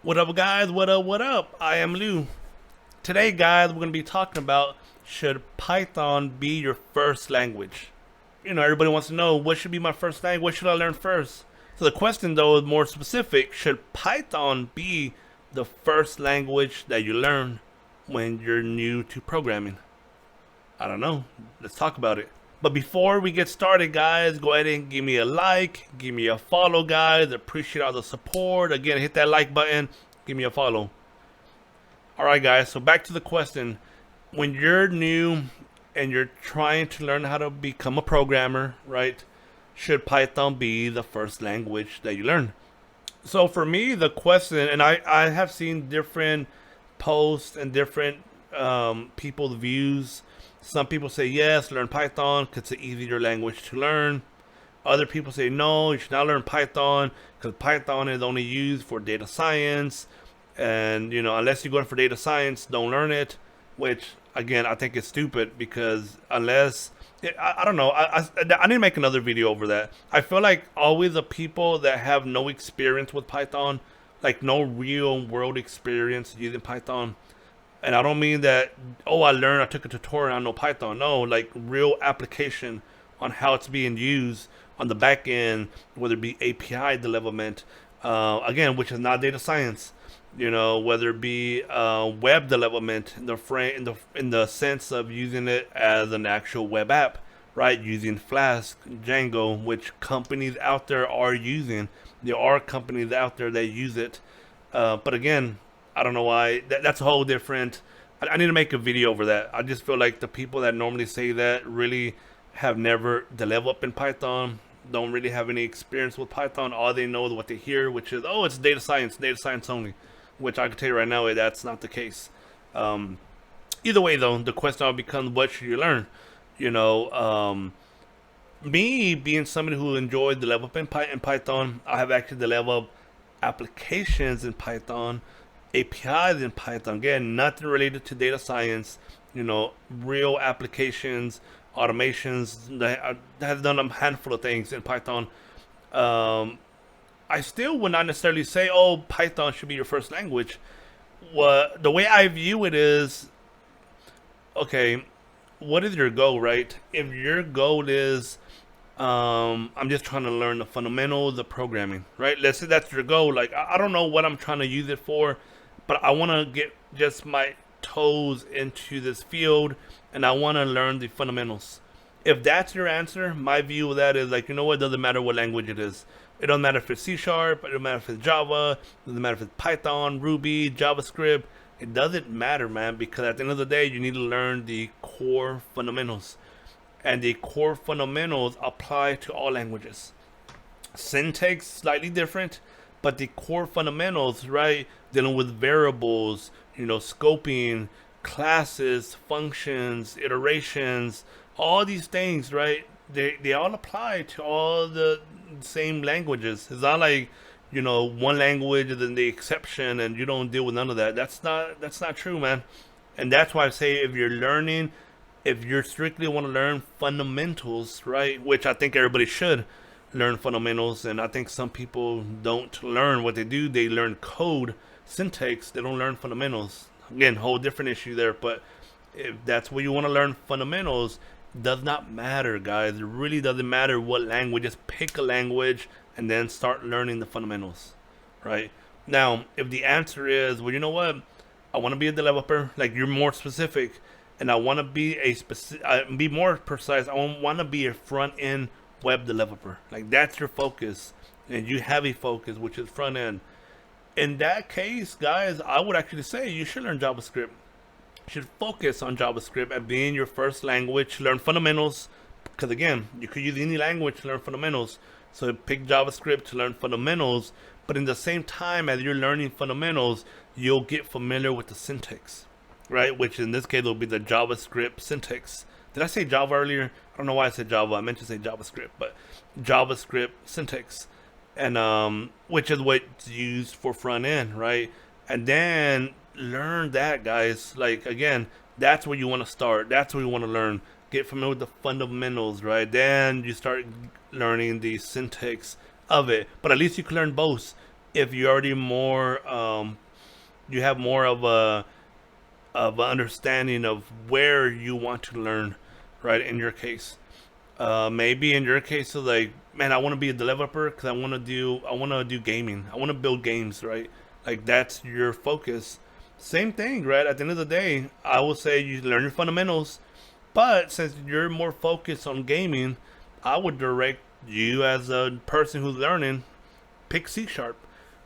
What up, guys? What up? What up? I am Lou. Today, guys, we're going to be talking about, should Python be your first language? Everybody wants to know, what should be my first language? What should I learn first? So the question, though, is more specific. Should Python be the first language that you learn when you're new to programming? I don't know. Let's talk about it. But before we get started, guys, go ahead and give me a like, give me a follow, guys. Appreciate all the support. Again, hit that like button, give me a follow. All right, guys, so back to the question. When you're new and you're trying to learn how to become a programmer, right, should Python be the first language that you learn? So for me, the question, and I have seen different posts and different people's views. Some people say yes, learn Python because it's an easier language to learn. Other people say no, you should not learn Python because Python is only used for data science. And, unless you're going for data science, don't learn it. Which, again, I think is stupid because I don't know. I need to make another video over that. I feel like always the people that have no experience with Python, like no real world experience using Python, and I don't mean that, oh, I took a tutorial, I know Python. No, like real application on how it's being used on the back end, whether it be API development, again, which is not data science. Whether it be web development in the in the sense of using it as an actual web app, right? Using Flask, Django, which companies out there are using. There are companies out there that use it, but again, I don't know why. That's a whole different. I need to make a video over that. I just feel like the people that normally say that really have never developed in Python, don't really have any experience with Python. All they know is what they hear, which is, oh, it's data science only. Which I can tell you right now, that's not the case. Either way, though, the question now becomes, what should you learn? Me being somebody who enjoys developing in Python, I have actually developed applications in Python, APIs in Python. Again, nothing related to data science. Real applications, automations. That have done a handful of things in Python. I still would not necessarily say, oh, Python should be your first language. The way I view it is, okay, what is your goal, right? If your goal is, I'm just trying to learn the fundamentals of programming, right? Let's say that's your goal. Like, I don't know what I'm trying to use it for, but I want to get just my toes into this field and I want to learn the fundamentals. If that's your answer, my view of that is like, it doesn't matter what language it is. It doesn't matter if it's C Sharp, it doesn't matter if it's Java, it doesn't matter if it's Python, Ruby, JavaScript. It doesn't matter, man, because at the end of the day, you need to learn the core fundamentals. And the core fundamentals apply to all languages. Syntax slightly different, but the core fundamentals, right, dealing with variables, scoping, classes, functions, iterations, all these things, right? They all apply to all the same languages. It's not like, one language is the exception and you don't deal with none of that. That's not true, man. And that's why I say, if you're strictly want to learn fundamentals, right, which I think everybody should learn fundamentals, and I think some people don't learn what they do. They learn code, syntax. They don't learn fundamentals. Again, whole different issue there. But if that's what you want to learn fundamentals, does not matter, guys. It really doesn't matter what language. Just pick a language and then start learning the fundamentals, right? Now, if the answer is, well, you know what, I want to be a developer, like you're more specific, and I want to be be more precise. I want to be a front end web developer. Like that's your focus, and you have a focus which is front end. In that case, guys, I would actually say you should learn JavaScript. Should focus on JavaScript as being your first language. Learn fundamentals, because again, you could use any language to learn fundamentals. So pick JavaScript to learn fundamentals, but in the same time as you're learning fundamentals, you'll get familiar with the syntax, right? Which in this case will be the JavaScript syntax. Did I say Java earlier? I don't know why I said Java. I meant to say JavaScript, but JavaScript syntax, and which is what's used for front end, right? And then learn that, guys. Like again, that's where you want to start. That's where you want to learn. Get familiar with the fundamentals, right? Then you start learning the syntax of it. But at least you can learn both. if you already more you have more of an understanding of where you want to learn, right? In your case, maybe in your case, so like, man, I want to be a developer because I want to do gaming. I want to build games, right? Like that's your focus. Same thing, right? At the end of the day, I will say you learn your fundamentals, but since you're more focused on gaming, I would direct you as a person who's learning, pick C sharp,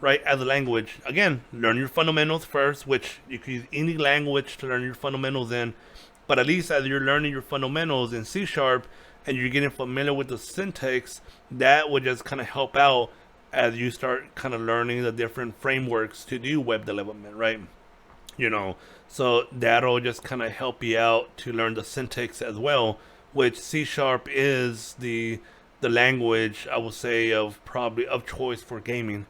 right, as a language. Again, learn your fundamentals first, which you can use any language to learn your fundamentals in. But at least as you're learning your fundamentals in C sharp and you're getting familiar with the syntax, that would just kind of help out as you start kind of learning the different frameworks to do web development, right? You know, so that'll just kind of help you out to learn the syntax as well, which C sharp is the language I would say of probably of choice for gaming.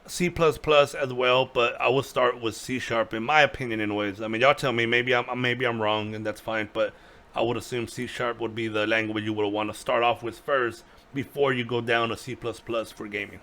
C++ as well, but I would start with C sharp in my opinion anyways. I mean, y'all tell me, maybe I'm wrong and that's fine, but I would assume C sharp would be the language you would want to start off with first before you go down to C++ for gaming.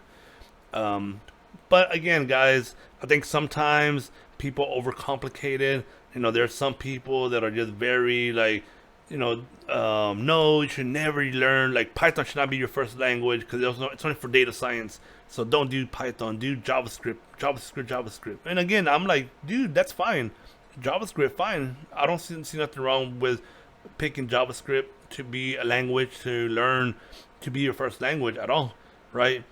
Um, but again, guys, I think sometimes people overcomplicate it. You know, there's some people that are just very like, no, you should never learn. Like Python should not be your first language because it's only for data science. So don't do Python. Do JavaScript, JavaScript, JavaScript. And again, I'm like, dude, that's fine. JavaScript, fine. I don't see nothing wrong with picking JavaScript to be a language to learn to be your first language at all, right?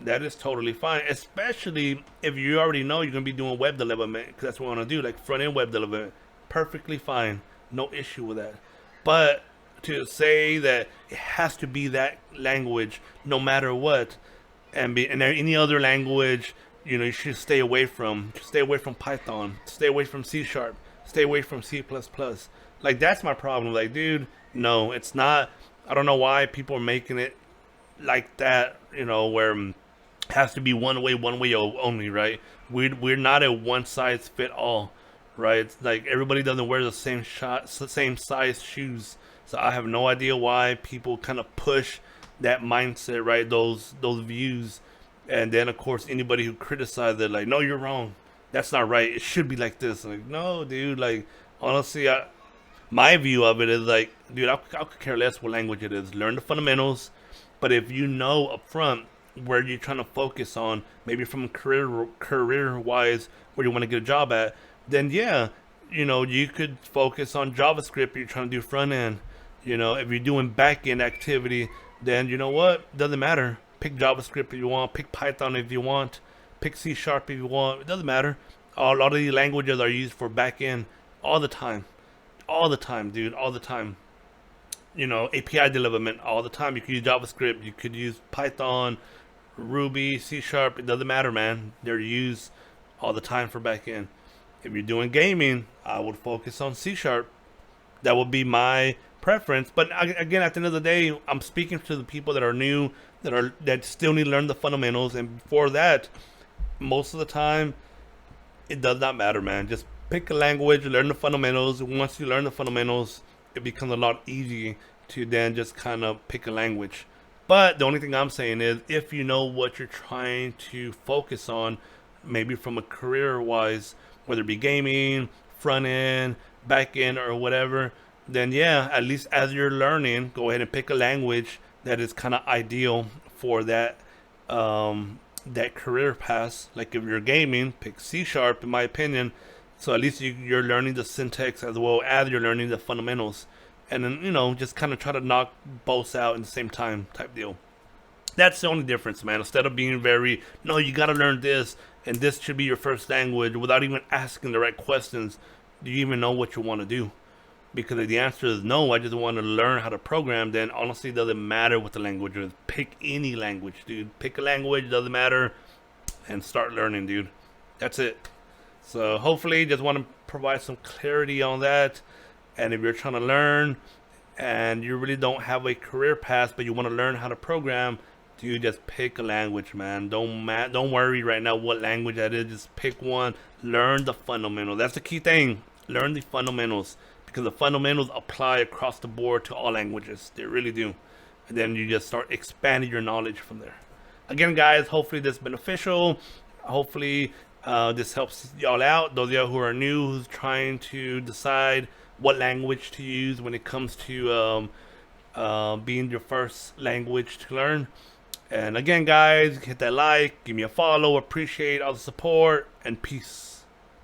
That is totally fine, especially if you already know you're gonna be doing web development because that's what I want to do, like front end web development. Perfectly fine, no issue with that. But to say that it has to be that language no matter what, and any other language, you should stay away from. Stay away from Python. Stay away from C sharp. Stay away from C++. Like that's my problem. Like, dude, no, it's not. I don't know why people are making it like that. Where it has to be one way only, right? We're not a one size fit all, right? It's like everybody doesn't wear the same size shoes. So I have no idea why people kind of push that mindset, right? Those views, and then of course anybody who criticizes it, like, no, you're wrong. That's not right. It should be like this. Like, no, dude. Like, honestly, my view of it is like, dude, I could care less what language it is. Learn the fundamentals, but if you know up front where you're trying to focus on, maybe from career wise, where you want to get a job at, then yeah, you could focus on JavaScript if you're trying to do front end. If you're doing back end activity, then you know what? Doesn't matter. Pick JavaScript if you want. Pick Python if you want. Pick C sharp if you want. It doesn't matter. A lot of these languages are used for back end all the time. All the time, dude. All the time. API development all the time. You could use JavaScript. You could use Python, Ruby, C sharp. It doesn't matter, man. They're used all the time for back end. If you're doing gaming, I would focus on C sharp. That would be my preference. But again, at the end of the day, I'm speaking to the people that are new, that still need to learn the fundamentals. And before that, most of the time, it does not matter, man. Just pick a language, learn the fundamentals. Once you learn the fundamentals, it becomes a lot easier to then just kind of pick a language. But the only thing I'm saying is, if you know what you're trying to focus on, maybe from a career-wise, whether it be gaming, front end, back end, or whatever, then yeah, at least as you're learning, go ahead and pick a language that is kind of ideal for that career path. Like if you're gaming, pick C sharp, in my opinion. So at least you're learning the syntax as well as you're learning the fundamentals, and then just kind of try to knock both out in the same time type deal. That's the only difference, man. Instead of being very, no, you got to learn this and this should be your first language without even asking the right questions. Do you even know what you want to do? Because if the answer is no, I just want to learn how to program, then honestly it doesn't matter what the language is. Pick any language, dude. Pick a language, doesn't matter, and start learning, dude. That's it. So hopefully just want to provide some clarity on that. And if you're trying to learn and you really don't have a career path but you want to learn how to program, dude, just pick a language, man. Don't worry right now what language that is. Just pick one. Learn the fundamentals. That's the key thing. Learn the fundamentals, because the fundamentals apply across the board to all languages. They really do. And then you just start expanding your knowledge from there. Again, guys, hopefully this is beneficial. Hopefully, this helps y'all out. Those of y'all who are new, who's trying to decide what language to use when it comes to being your first language to learn. And again, guys, hit that like, give me a follow. Appreciate all the support, and peace.